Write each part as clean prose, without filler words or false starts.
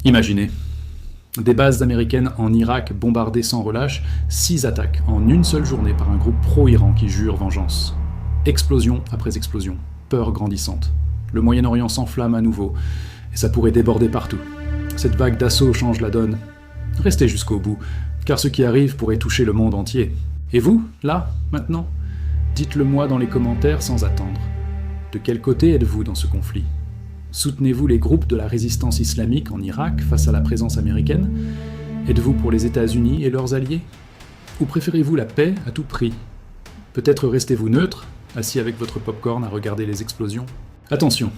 Imaginez, des bases américaines en Irak bombardées sans relâche, 6 attaques en une seule journée par un groupe pro-Iran qui jure vengeance. Explosion après explosion, peur grandissante. Le Moyen-Orient s'enflamme à nouveau, et ça pourrait déborder partout. Cette vague d'assaut change la donne. Restez jusqu'au bout, car ce qui arrive pourrait toucher le monde entier. Et vous, là, maintenant? Dites-le moi dans les commentaires sans attendre. De quel côté êtes-vous dans ce conflit? Soutenez-vous les groupes de la résistance islamique en Irak face à la présence américaine? Êtes-vous pour les États-Unis et leurs alliés? Ou préférez-vous la paix à tout prix? Peut-être restez-vous neutre, assis avec votre popcorn à regarder les explosions? Attention,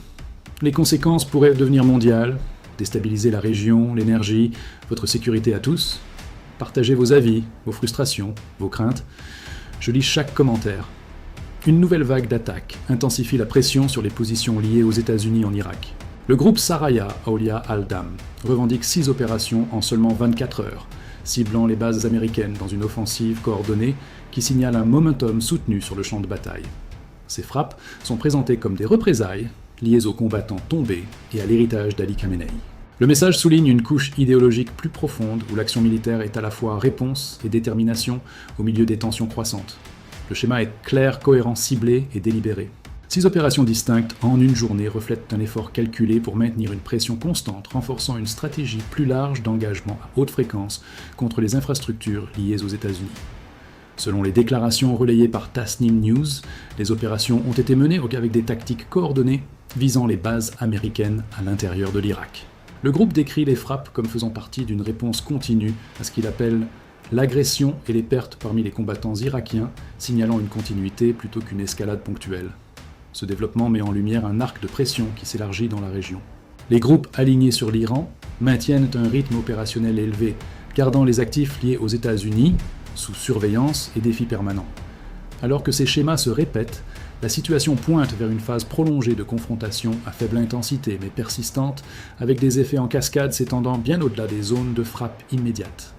les conséquences pourraient devenir mondiales, déstabiliser la région, l'énergie, votre sécurité à tous. Partagez vos avis, vos frustrations, vos craintes. Je lis chaque commentaire. Une nouvelle vague d'attaques intensifie la pression sur les positions liées aux États-Unis en Irak. Le groupe Saraya Aulia al-Dam revendique 6 opérations en seulement 24 heures, ciblant les bases américaines dans une offensive coordonnée qui signale un momentum soutenu sur le champ de bataille. Ces frappes sont présentées comme des représailles liées aux combattants tombés et à l'héritage d'Ali Khamenei. Le message souligne une couche idéologique plus profonde où l'action militaire est à la fois réponse et détermination au milieu des tensions croissantes. Le schéma est clair, cohérent, ciblé et délibéré. 6 opérations distinctes en une journée reflètent un effort calculé pour maintenir une pression constante, renforçant une stratégie plus large d'engagement à haute fréquence contre les infrastructures liées aux États-Unis. Selon les déclarations relayées par Tasnim News, les opérations ont été menées avec des tactiques coordonnées visant les bases américaines à l'intérieur de l'Irak. Le groupe décrit les frappes comme faisant partie d'une réponse continue à ce qu'il appelle l'agression et les pertes parmi les combattants irakiens, signalant une continuité plutôt qu'une escalade ponctuelle. Ce développement met en lumière un arc de pression qui s'élargit dans la région. Les groupes alignés sur l'Iran maintiennent un rythme opérationnel élevé, gardant les actifs liés aux États-Unis sous surveillance et défi permanent. Alors que ces schémas se répètent, la situation pointe vers une phase prolongée de confrontation à faible intensité mais persistante, avec des effets en cascade s'étendant bien au-delà des zones de frappe immédiate.